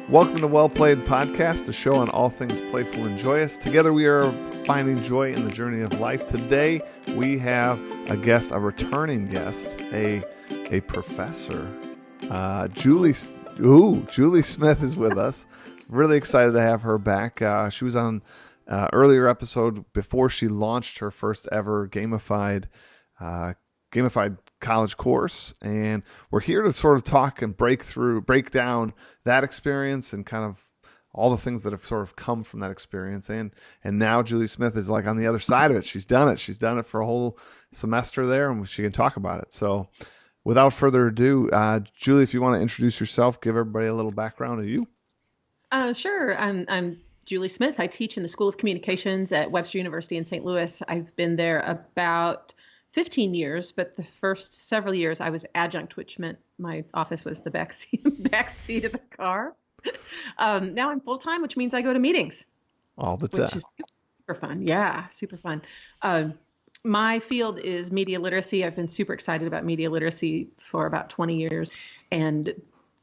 Welcome to Well Played Podcast, a show on all things playful and joyous. Together we are finding joy in the journey of life. Today we have a guest, a returning guest, a professor. Julie Smith is with us. Really excited to have her back. She was on earlier episode before she launched her first ever gamified college course, and we're here to sort of talk and break down that experience and kind of all the things that have sort of come from that experience. And now Julie Smith is like on the other side of it. She's done it for a whole semester there, and she can talk about it. So without further ado, Julie, if you want to introduce yourself, give everybody a little background of you. Sure. I'm Julie Smith. I teach in the School of Communications at Webster University in St. Louis. I've been there about 15 years, but the first several years I was adjunct, which meant my office was the back seat of the car. Now I'm full-time, which means I go to meetings all the time, which is super fun. Yeah, super fun. My field is media literacy. I've been super excited about media literacy for about 20 years, and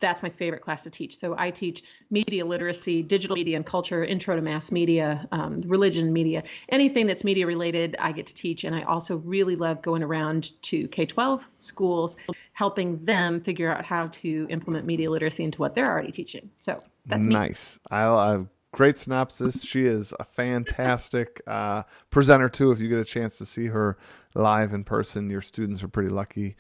that's my favorite class to teach. So I teach media literacy, digital media and culture, intro to mass media, religion media, anything that's media related, I get to teach. And I also really love going around to K-12 schools, helping them figure out how to implement media literacy into what they're already teaching. So that's nice. Great synopsis. She is a fantastic presenter too. If you get a chance to see her live in person, your students are pretty lucky.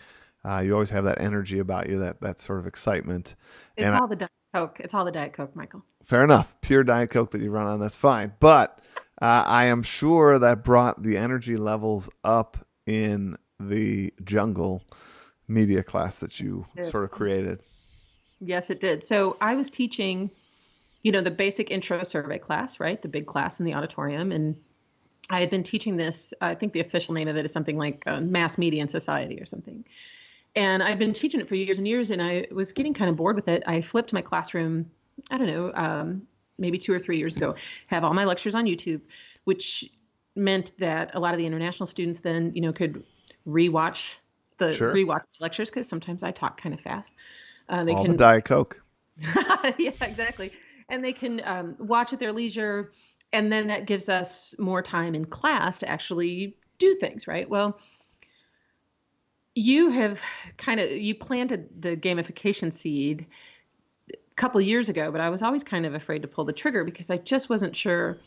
You always have that energy about you, that sort of excitement. It's all the Diet Coke. It's all the Diet Coke, Michael. Fair enough. Pure Diet Coke that you run on, that's fine. But I am sure that brought the energy levels up in the jungle media class that you sort of created. Yes, it did. So I was teaching, the basic intro survey class, right? The big class in the auditorium. And I had been teaching this, I think the official name of it is something like Mass Media and Society or something. And I've been teaching it for years and years, and I was getting kind of bored with it. I flipped my classroom, I don't know, maybe 2 or 3 years ago, have all my lectures on YouTube, which meant that a lot of the international students then, could rewatch the lectures, because sometimes I talk kind of fast. The Diet Coke. Yeah, exactly. And they can watch at their leisure, and then that gives us more time in class to actually do things, right? Well, you planted the gamification seed a couple of years ago, but I was always kind of afraid to pull the trigger because I just wasn't sure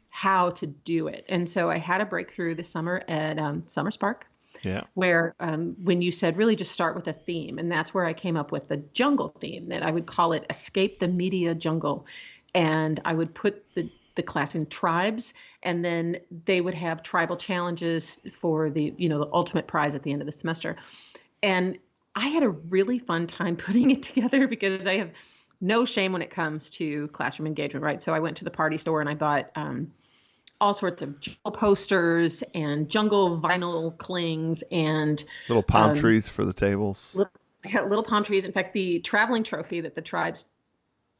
how to do it. And so I had a breakthrough this summer at Summer Spark, where when you said really just start with a theme, and that's where I came up with the jungle theme, that I would call it Escape the Media Jungle. And I would put the class in tribes, and then they would have tribal challenges for the ultimate prize at the end of the semester. And I had a really fun time putting it together because I have no shame when it comes to classroom engagement, right? So I went to the party store and I bought all sorts of jungle posters and jungle vinyl clings and little palm trees for the tables. Little palm trees. In fact, the traveling trophy that the tribes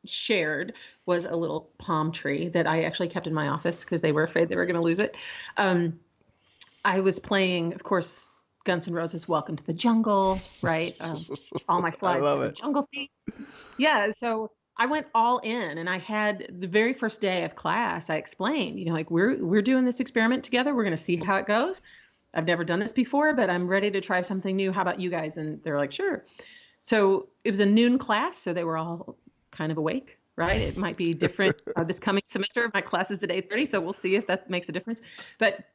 shared was a little palm tree that I actually kept in my office because they were afraid they were going to lose it. I was playing, of course, Guns N' Roses' Welcome to the Jungle, right? All my slides were the jungle theme. Yeah, so I went all in, and I had the very first day of class, I explained, we're doing this experiment together. We're going to see how it goes. I've never done this before, but I'm ready to try something new. How about you guys? And they're like, sure. So it was a noon class, so they were all kind of awake, right? It might be different this coming semester. My class is at 8:30, so we'll see if that makes a difference. But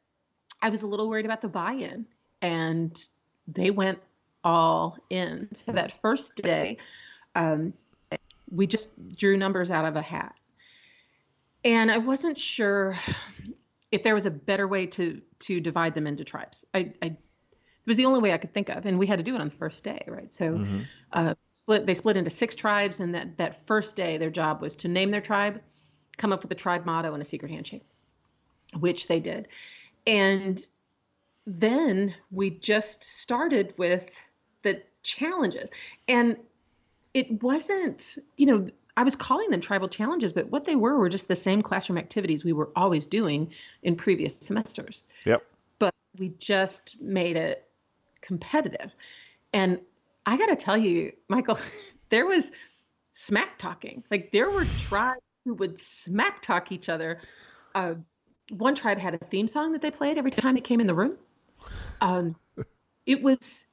I was a little worried about the buy-in, and they went all in. So that first day, we just drew numbers out of a hat. And I wasn't sure if there was a better way to divide them into tribes. It was the only way I could think of, and we had to do it on the first day, right? So they split into 6 tribes, and that first day, their job was to name their tribe, come up with a tribe motto, and a secret handshake, which they did. And then we just started with the challenges. And it wasn't, I was calling them tribal challenges, but what they were just the same classroom activities we were always doing in previous semesters. Yep. But we just made it competitive. And I got to tell you, Michael, there was smack talking. Like there were tribes who would smack talk each other. Uh, one tribe had a theme song that they played every time they came in the room. Um, it was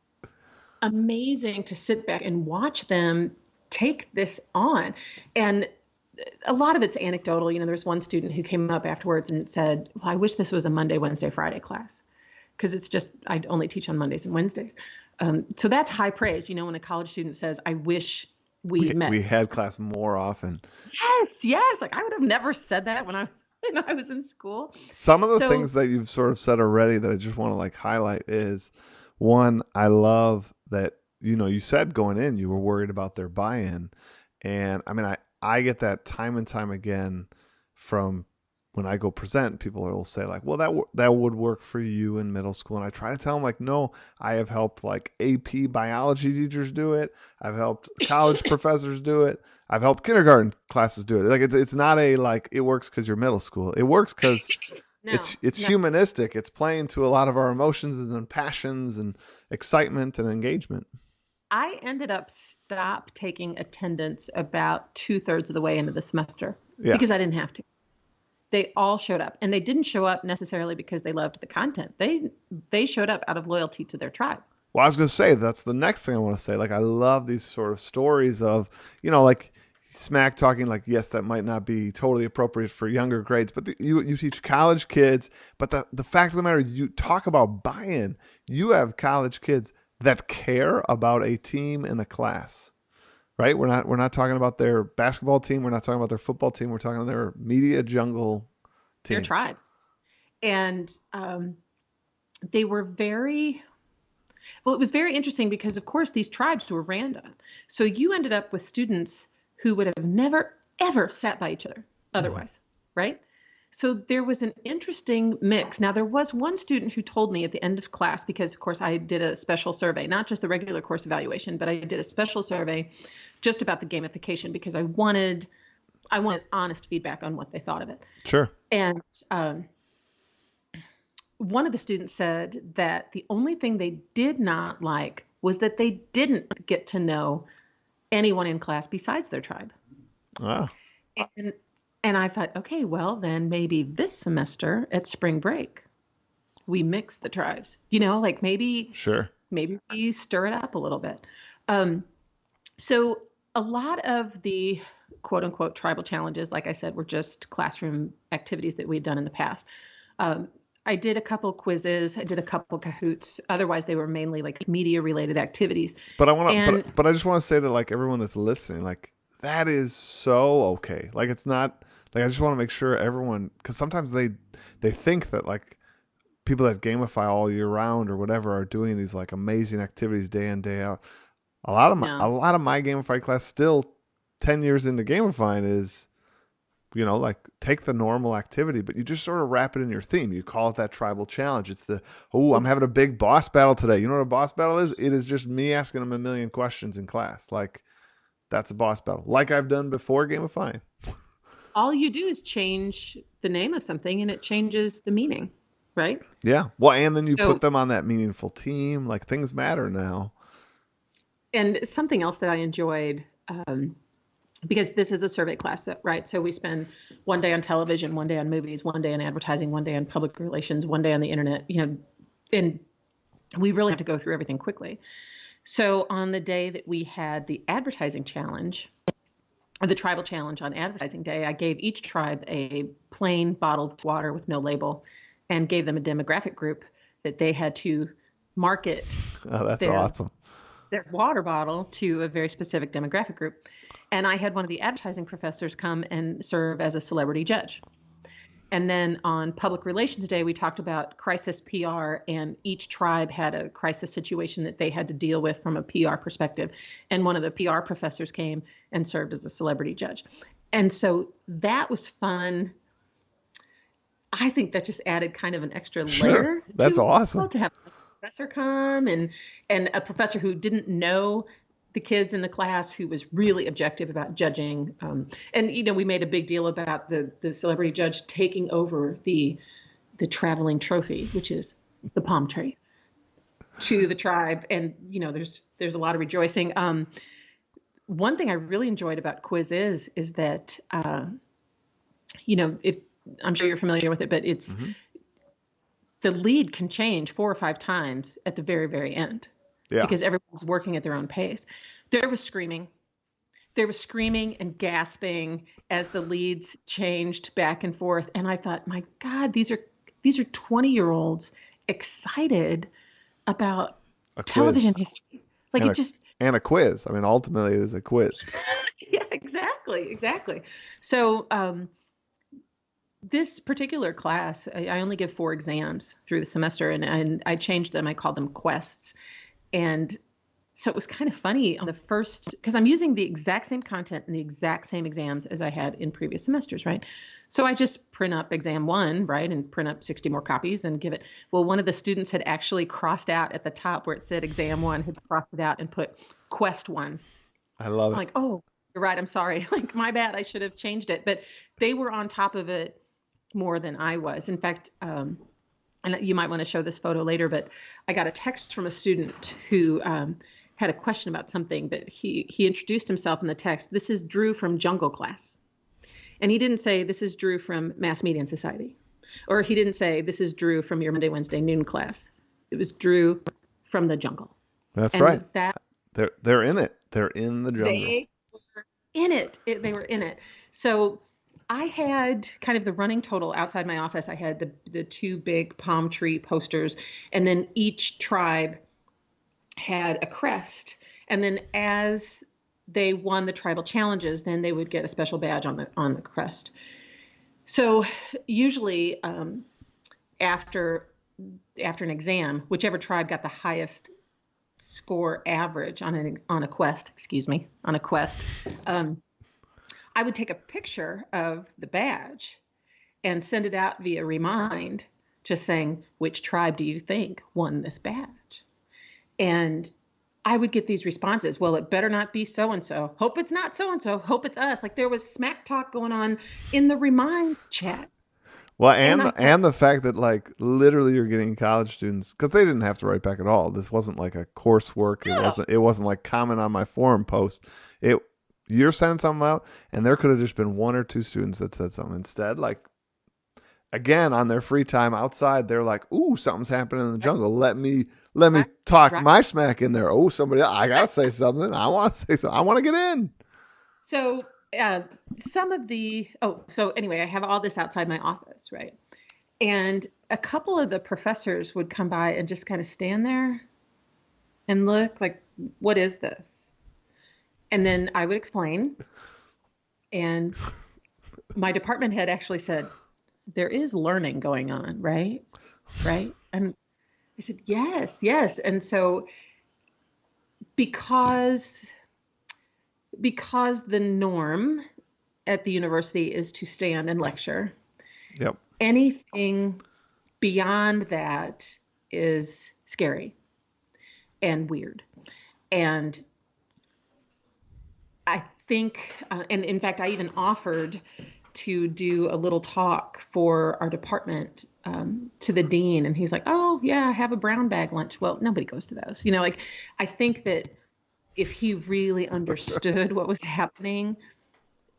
amazing to sit back and watch them take this on. And a lot of it's anecdotal. You know, there's one student who came up afterwards and said, well, I wish this was a Monday, Wednesday, Friday class, because it's just, I only teach on Mondays and Wednesdays. So that's high praise. You know, when a college student says, I wish we met. We had class more often. Yes. Like I would have never said that when I was in school. Some of the things that you've sort of said already that I just want to like highlight is, one, I love that, you know, you said going in, you were worried about their buy-in. And I mean, I get that time and time again from when I go present. People will say like, well, that would work for you in middle school. And I try to tell them like, no, I have helped like AP biology teachers do it. I've helped college professors do it. I've helped kindergarten classes do it. Like it's not a like it works because you're middle school. It works because it's humanistic. It's playing to a lot of our emotions and passions and excitement and engagement. I ended up stop taking attendance about 2/3 of the way into the semester because I didn't have to. They all showed up, and they didn't show up necessarily because they loved the content. They showed up out of loyalty to their tribe. Well, I was going to say, that's the next thing I want to say. Like, I love these sort of stories of, you know, like smack talking, like, yes, that might not be totally appropriate for younger grades, but you teach college kids. But the fact of the matter, you talk about buy-in. You have college kids that care about a team and a class, right? We're not talking about their basketball team. We're not talking about their football team. We're talking about their media jungle team. Their tribe. And they were well, it was very interesting because, of course, these tribes were random. So you ended up with students who would have never, ever sat by each other otherwise, right? So there was an interesting mix. Now, there was one student who told me at the end of class, because, of course, I did a special survey, not just the regular course evaluation, but I did a special survey just about the gamification because I wanted honest feedback on what they thought of it. Sure. And one of the students said that the only thing they did not like was that they didn't get to know anyone in class besides their tribe. Wow. And I thought, okay, well, then maybe this semester at spring break, we mix the tribes, you know, like maybe we stir it up a little bit. So a lot of the quote unquote tribal challenges, like I said, were just classroom activities that we'd done in the past. I did a couple quizzes. I did a couple Kahoots. Otherwise, they were mainly like media related activities. But but I just want to say to like everyone that's listening, like that is so okay. Like it's not like I just want to make sure everyone, because sometimes they think that like people that gamify all year round or whatever are doing these like amazing activities day in day out. A lot of my gamified class still 10 years into gamifying is, you know, like take the normal activity, but you just sort of wrap it in your theme. You call it that tribal challenge. It's I'm having a big boss battle today. You know what a boss battle is? It is just me asking them a million questions in class. Like that's a boss battle, like I've done before gamifying. All you do is change the name of something and it changes the meaning, right? Yeah. Well, and then you put them on that meaningful team. Like things matter now. And something else that I enjoyed, because this is a survey class, right? So we spend one day on television, one day on movies, one day on advertising, one day on public relations, one day on the internet, you know, and we really have to go through everything quickly. So on the day that we had the advertising challenge, or the tribal challenge on advertising day, I gave each tribe a plain bottled water with no label and gave them a demographic group that they had to market. Oh, that's awesome. Their water bottle to a very specific demographic group. And I had one of the advertising professors come and serve as a celebrity judge. And then on Public Relations Day, we talked about crisis PR, and each tribe had a crisis situation that they had to deal with from a PR perspective. And one of the PR professors came and served as a celebrity judge. And so that was fun. I think that just added kind of an extra layer. That's awesome. To have a professor come and a professor who didn't know the kids in the class, who was really objective about judging. And, you know, we made a big deal about the celebrity judge taking over the traveling trophy, which is the palm tree, to the tribe. And, you know, there's a lot of rejoicing. one thing I really enjoyed about quiz is that, if I'm sure you're familiar with it, but it's Hmm. the lead can change 4 or 5 times at the very, very end Yeah. because everyone's working at their own pace. There was screaming. There was screaming and gasping as the leads changed back and forth. And I thought, my God, these are 20-year-olds excited about A television quiz history. Like and it a just, and a quiz. I mean, ultimately, it is a quiz. yeah, exactly, exactly. So this particular class, I only give 4 exams through the semester, and I changed them. I called them quests. And so it was kind of funny on the first, because I'm using the exact same content and the exact same exams as I had in previous semesters, right? So I just print up exam one, right, and print up 60 more copies and give it. Well, one of the students had actually crossed out at the top where it said exam one, had crossed it out and put quest one. I love I'm it. like, oh, you're right. I'm sorry. Like, my bad. I should have changed it. But they were on top of it more than I was. In fact, and you might want to show this photo later, but I got a text from a student who had a question about something, but he introduced himself in the text. This is Drew from Jungle Class. And he didn't say, this is Drew from Mass Media and Society. Or he didn't say, this is Drew from your Monday, Wednesday noon class. It was Drew from the jungle. That's And right. that They're in it. They're in the jungle. they were in it. They were in it. So I had kind of the running total outside my office. I had the two big palm tree posters, and then each tribe had a crest. And then as they won the tribal challenges, then they would get a special badge on the crest. So usually after an exam, whichever tribe got the highest score average on a quest, um, I would take a picture of the badge and send it out via Remind, just saying, which tribe do you think won this badge? And I would get these responses. Well, it better not be so and so. Hope it's not so and so. Hope it's us. Like there was smack talk going on in the Remind chat. Well, And and I the, thought, and the fact that like literally you're getting college students because they didn't have to write back at all. This wasn't like a coursework. It no. wasn't. It wasn't like comment on my forum post. It you're sending something out, and there could have just been one or two students that said something instead. Like again, on their free time outside, they're like, "Ooh, something's happening in the Right, jungle. Let me right, talk right. my smack in there. Oh, somebody, I gotta say something. I want to say something. I want to get in." So uh, so anyway, I have all this outside my office, right? And a couple of the professors would come by and just kind of stand there and look like, what is this? And then I would explain. And my department head actually said, there is learning going on, right? Right. And I said, yes, yes. And so because the norm at the university is to stand and lecture, Yep. anything beyond that is scary and weird. And I think, and in fact, I even offered to do a little talk for our department to the dean. And he's like, oh, yeah, have a brown bag lunch. Well, nobody goes to those. Like, I think that if he really understood what was happening,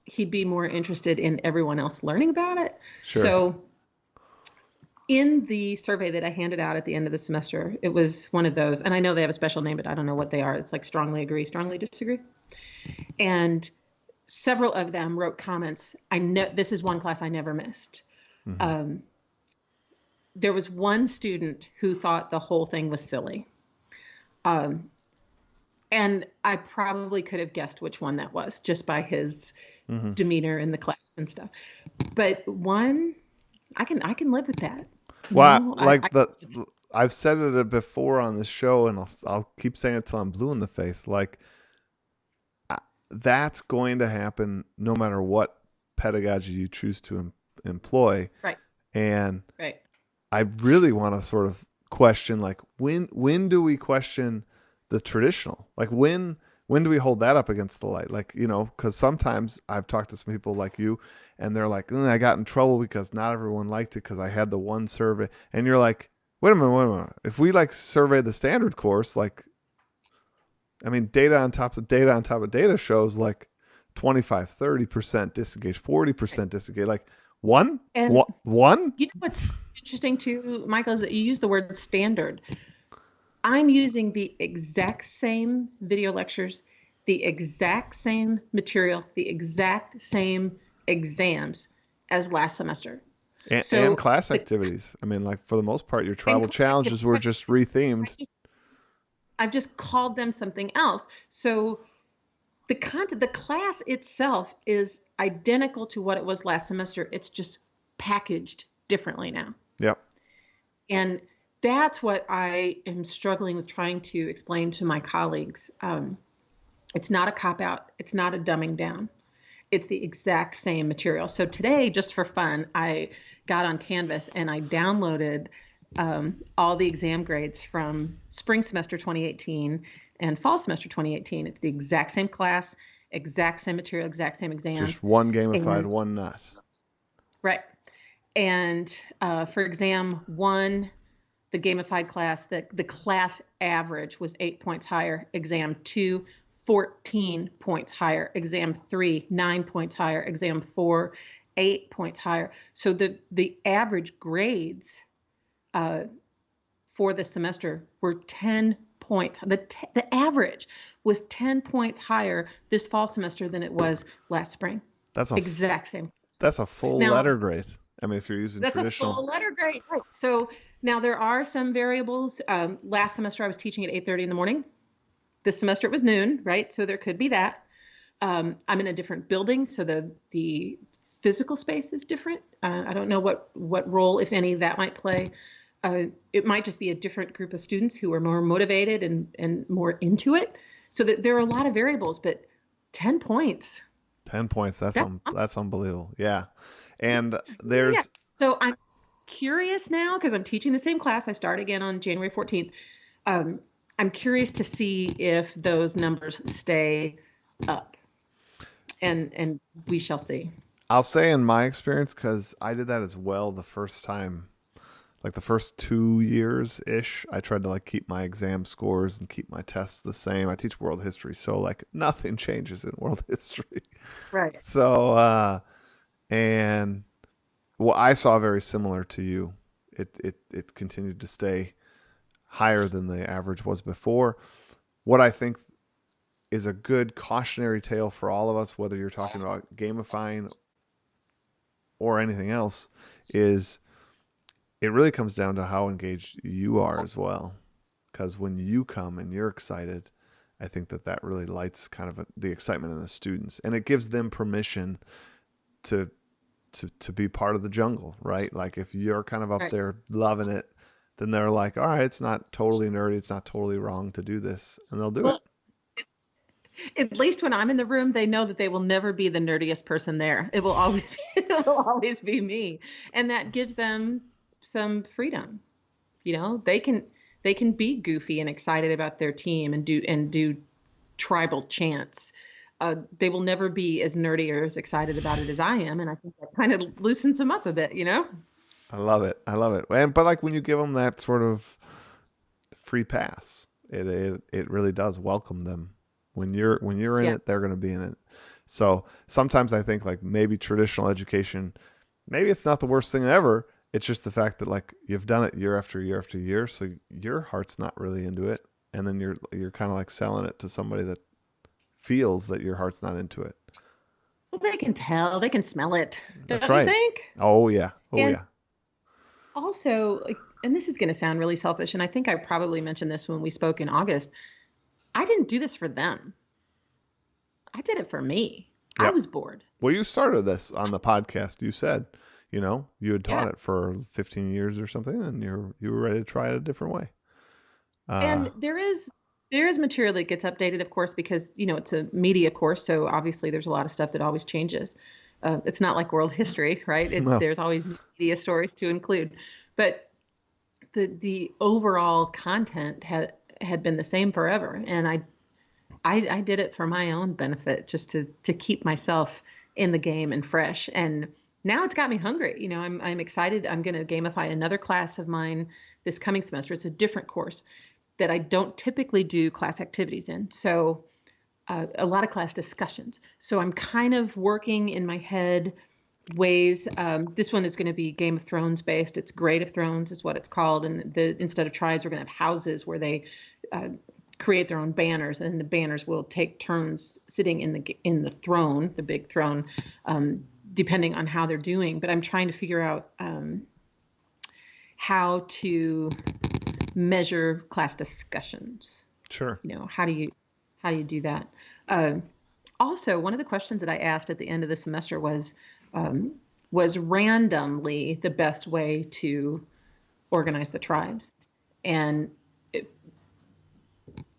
he'd be more interested in everyone else learning about it. Sure. So in the survey that I handed out at the end of the semester, it was one of those, and I know they have a special name, but I don't know what they are. It's like strongly agree, strongly disagree. And several of them wrote comments. I know this is one class I never missed. Mm-hmm. There was one student who thought the whole thing was silly. And I probably could have guessed which one that was just by his Mm-hmm. demeanor in the class and stuff. But one, I can live with that. Well, like I I've said it before on the show, and I'll keep saying it till I'm blue in the face. Like that's going to happen no matter what pedagogy you choose to employ. right, And right. I really want to sort of question, like when do we question the traditional? Like when do we hold that up against the light? Like, because sometimes I've talked to some people like you, and they're like, I got in trouble because not everyone liked it because I had the one survey. And you're like, wait a minute. If we like survey the standard course, like I mean, data on top of data on top of data shows like 25, 30% disengage, 40% disengage. Like one? And One? you know what's interesting too, Michael, is that you use the word standard. I'm using the exact same video lectures, the exact same material, the exact same exams as last semester. And So class the activities. I mean, like for the most part, your and tribal class challenges activities, were just rethemed. I just, I've just called them something else. So the content, the class itself is identical to what it was last semester. It's just packaged differently now. Yep. And that's what I am struggling with trying to explain to my colleagues. It's not a cop out. It's not a dumbing down. It's the exact same material. So today, just for fun, I got on Canvas and I downloaded all the exam grades from spring semester 2018 and fall semester 2018. It's the exact same class, exact same material, exact same exams. Just one gamified, And one not. right. And for exam one, the gamified class, the class average was 8 points higher. Exam two, 14 points higher. Exam three, 9 points higher. Exam four, 8 points higher. So the average grades for the semester were 10 points. The average was 10 points higher this fall semester than it was last spring. That's a Exact same. that's a full Now, letter grade. I mean, if you're using that's a traditional. full letter grade. Right. So now there are some variables. Last semester I was teaching at 8:30 in the morning. This semester it was noon, right? So there could be that. I'm in a different building, so the physical space is different. I don't know what role, if any, that might play. It might just be a different group of students who are more motivated and more into it. So that there are a lot of variables, but 10 points. 10 points. That's unbelievable. Yeah. And Yeah. there's So I'm curious now because I'm teaching the same class. I start again on January 14th. I'm curious to see if those numbers stay up, and we shall see. I'll say in my experience, because I did that as well the first time, like the first 2 years ish, I tried to like keep my exam scores and keep my tests the same. I teach world history, so like nothing changes in world history. Right. So and well, I saw very similar to you. It continued to stay higher than the average was before. What I think is a good cautionary tale for all of us, whether you're talking about gamifying or anything else, is it really comes down to how engaged you are as well. Because when you come and you're excited, I think that really lights kind of the excitement in the students, and it gives them permission to to be part of the jungle, right? Like if you're kind of up Right. there loving it, then they're like, all right, it's not totally nerdy, it's not totally wrong to do this, and they'll do it. Well, at least when I'm in the room, they know that they will never be the nerdiest person there. It will always it will always be me, and that gives them some freedom. They can be goofy and excited about their team and do tribal chants. They will never be as nerdy or as excited about it as I am, and I think that kind of loosens them up a bit. I love it. I love it. And but like when you give them that sort of free pass, it really does welcome them. When you're in Yeah. it, they're going to be in it. So sometimes I think like maybe traditional education, maybe it's not the worst thing ever. It's just the fact that like you've done it year after year after year, so your heart's not really into it, and then you're kind of like selling it to somebody that feels that your heart's not into it. Well, they can tell, they can smell it, That's don't you right. think? Oh yeah. Oh And yeah. also, like, and this is going to sound really selfish, and I think I probably mentioned this when we spoke in August. I didn't do this for them. I did it for me. I Yep. was bored. Well, you started this on the podcast. You said, you had taught Yeah. it for 15 years or something, and you were ready to try it a different way. Uh, And there is material that gets updated, of course, because it's a media course, so obviously there's a lot of stuff that always changes. It's not like world history, right? no, There's always media stories to include, but the overall content had been the same forever, and I did it for my own benefit, just to keep myself in the game and fresh. And now it's got me hungry. I'm excited. I'm going to gamify another class of mine this coming semester. It's a different course. that I don't typically do class activities in. So a lot of class discussions. So I'm kind of working in my head ways. This one is going to be Game of Thrones based. It's Grade of Thrones is what it's called. And instead of tribes, we're going to have houses where they create their own banners, and the banners will take turns sitting in the throne, the big throne, depending on how they're doing. But I'm trying to figure out how to measure class discussions. Sure. How do you do that? Also, one of the questions that I asked at the end of the semester was randomly the best way to organize the tribes? And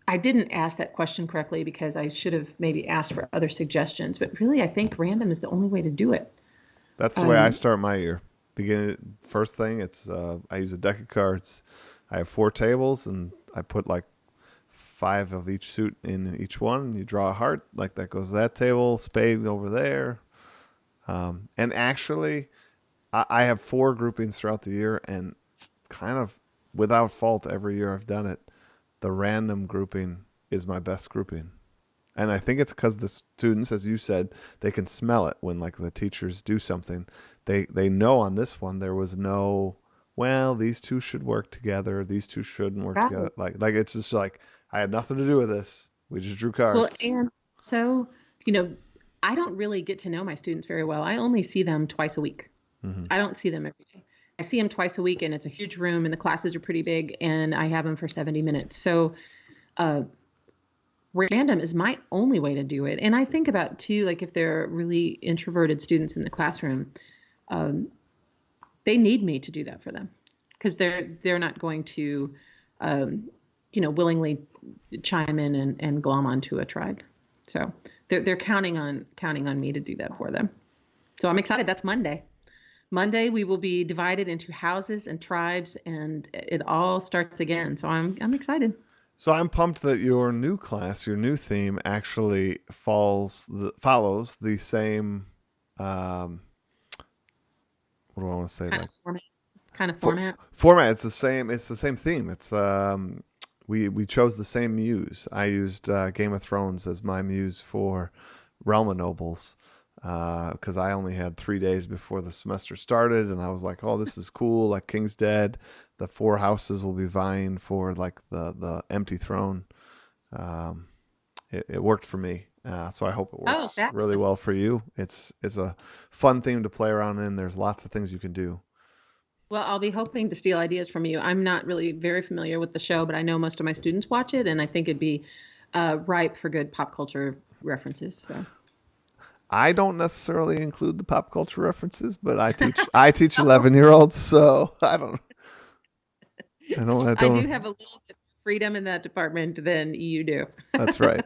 I didn't ask that question correctly because I should have maybe asked for other suggestions. But really, I think random is the only way to do it. That's the way I start my year. First thing, it's I use a deck of cards. I have 4 tables, and I put like 5 of each suit in each one. You draw a heart, like that goes to that table, spade over there. And actually, I have 4 groupings throughout the year, and kind of without fault every year I've done it, the random grouping is my best grouping. And I think it's because the students, as you said, they can smell it when like the teachers do something. They know on this one there was no, well, these two should work together, these two shouldn't work together. Like it's just like I had nothing to do with this. We just drew cards. Well, and so, I don't really get to know my students very well. I only see them twice a week. Mm-hmm. I don't see them every day. I see them twice a week, and it's a huge room, and the classes are pretty big, and I have them for 70 minutes. So random is my only way to do it. And I think about, too, like if they're really introverted students in the classroom, they need me to do that for them because they're not going to, willingly chime in and glom onto a tribe. So they're counting on me to do that for them. So I'm excited. That's Monday. Monday, we will be divided into houses and tribes, and it all starts again. So I'm excited. So I'm pumped that your new class, your new theme, actually follows the same. What do I want to say? Kind of format. Format. It's the same. It's the same theme. It's we chose the same muse. I used Game of Thrones as my muse for Realm of Nobles. Because I only had 3 days before the semester started, and I was like, "Oh, this is cool! Like King's Dead, the 4 houses will be vying for like the empty throne." It worked for me, so I hope it works really well for you. It's a fun theme to play around in. There's lots of things you can do. Well, I'll be hoping to steal ideas from you. I'm not really very familiar with the show, but I know most of my students watch it, and I think it'd be ripe for good pop culture references. So. I don't necessarily include the pop culture references, but I teach 11-year-olds, so I don't. I do have a little bit of freedom in that department than you do. That's right.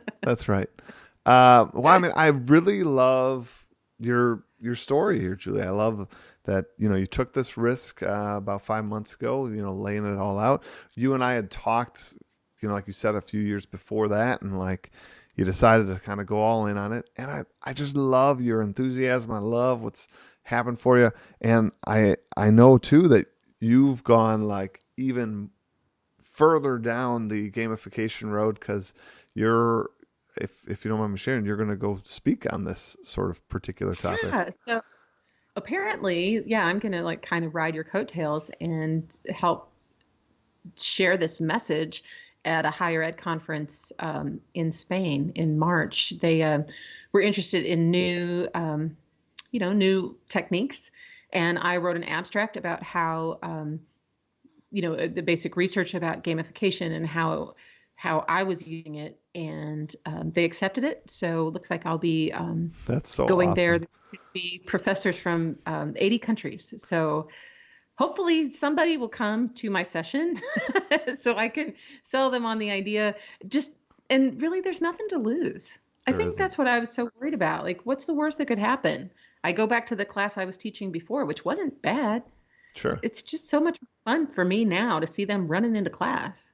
Well, I mean, I really love your story here, Julie. I love that you took this risk about 5 months ago. Laying it all out. You and I had talked, like you said, a few years before that, and like. You decided to kind of go all in on it. And I just love your enthusiasm. I love what's happened for you. And I know, too, that you've gone like even further down the gamification road because you're, if you don't mind me sharing, you're going to go speak on this sort of particular topic. Yeah, so apparently, I'm going to like kind of ride your coattails and help share this message at a higher ed conference in Spain in March. They were interested in new techniques. And I wrote an abstract about how, the basic research about gamification and how I was using it. And they accepted it. So it looks like I'll be That's so going awesome. there. There's going to be professors from 80 countries. So hopefully somebody will come to my session so I can sell them on the idea. And really, there's nothing to lose. I think that's what I was so worried about. Like, what's the worst that could happen? I go back to the class I was teaching before, which wasn't bad. Sure. It's just so much fun for me now to see them running into class.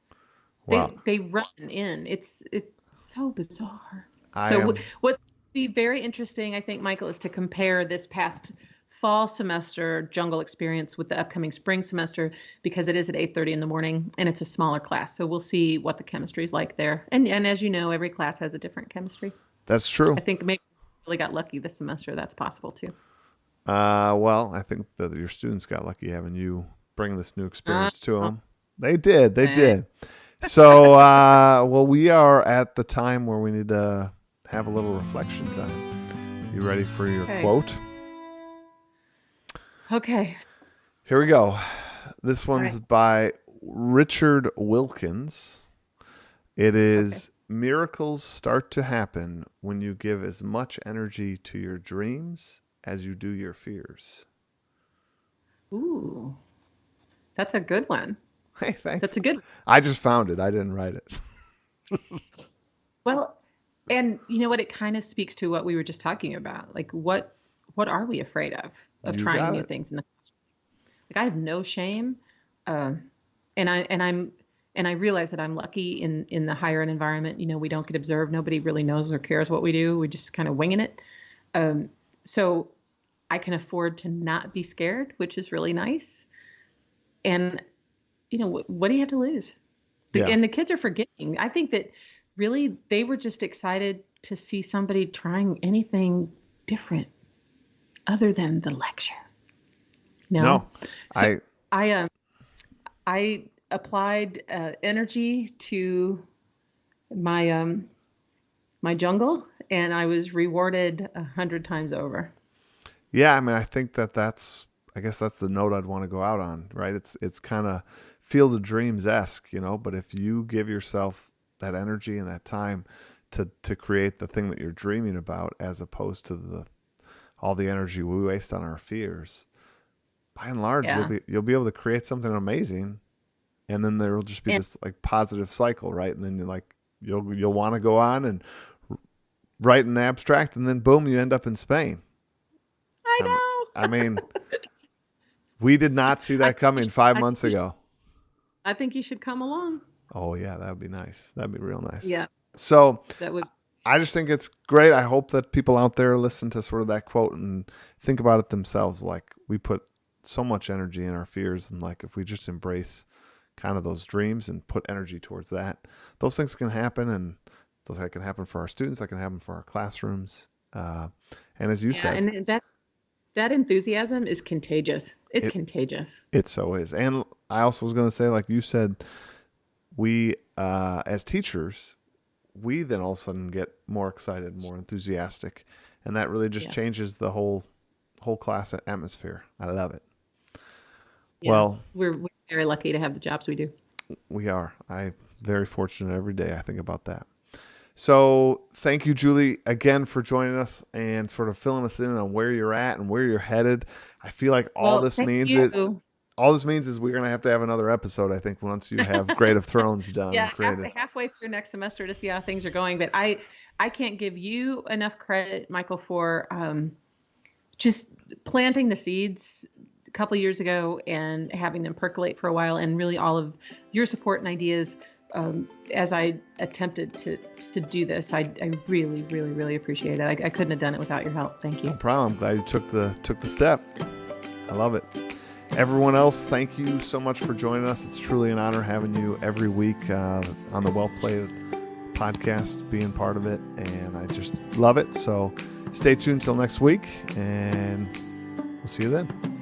Wow. They run in. It's so bizarre. What's be very interesting, I think, Michael, is to compare this past fall semester jungle experience with the upcoming spring semester because it is at 8:30 in the morning and it's a smaller class. So we'll see what the chemistry is like there. And as you know, every class has a different chemistry. That's true. I think maybe we really got lucky this semester. That's possible too. Well, I think that your students got lucky having you bring this new experience to them. They did. They did. So, well, we are at the time where we need to have a little reflection time. You ready for your quote? Okay. Here we go. This one's by Richard Wilkins. It is, miracles start to happen when you give as much energy to your dreams as you do your fears. Ooh, that's a good one. Hey, thanks. That's a good. I just found it. I didn't write it. Well, and you know what? It kind of speaks to what we were just talking about. Like, what are we afraid of trying new things in the classroom? Like, I have no shame, and I realize that I'm lucky in the higher ed environment. You know, we don't get observed. Nobody really knows or cares what we do. We just kind of winging it. So I can afford to not be scared, which is really nice. And you know, what do you have to lose? And the kids are forgetting. I think that really they were just excited to see somebody trying anything different other than the lecture. No. So I applied energy to my my jungle, and I was rewarded 100 times over. Yeah, I mean, I think that's the note I'd want to go out on, right? It's kind of Field of Dreams-esque, you know, but if you give yourself that energy and that time to create the thing that you're dreaming about, as opposed to all the energy we waste on our fears, by and large, you'll be able to create something amazing, and then there will just be this like positive cycle, right? And then you'll want to go on and write an abstract, and then boom, you end up in Spain. I know. I mean, we did not see that coming 5 months ago. I think you should come along. Oh yeah, that would be nice. That'd be real nice. Yeah. So I just think it's great. I hope that people out there listen to sort of that quote and think about it themselves. Like, we put so much energy in our fears, and like if we just embrace kind of those dreams and put energy towards that, those things can happen, and those that can happen for our students, that can happen for our classrooms. And as you said, and that enthusiasm is contagious. It's contagious. It so is. And I also was going to say, like you said, we, as teachers, we then all of a sudden get more excited, more enthusiastic. And that really just changes the whole class atmosphere. I love it. Yeah. Well, we're very lucky to have the jobs we do. We are. I'm very fortunate every day. I think about that. So thank you, Julie, again for joining us and sort of filling us in on where you're at and where you're headed. I feel like all this means is we're going to have another episode, I think, once you have Grade of Thrones done. Yeah, halfway through next semester to see how things are going. But I can't give you enough credit, Michael, for just planting the seeds a couple of years ago and having them percolate for a while, and really all of your support and ideas as I attempted to do this. I really, really, really appreciate it. I couldn't have done it without your help. Thank you. No problem. I'm glad you took the step. I love it. Everyone else, thank you so much for joining us. It's truly an honor having you every week on the Well Played podcast, being part of it, and I just love it. So stay tuned till next week, and we'll see you then.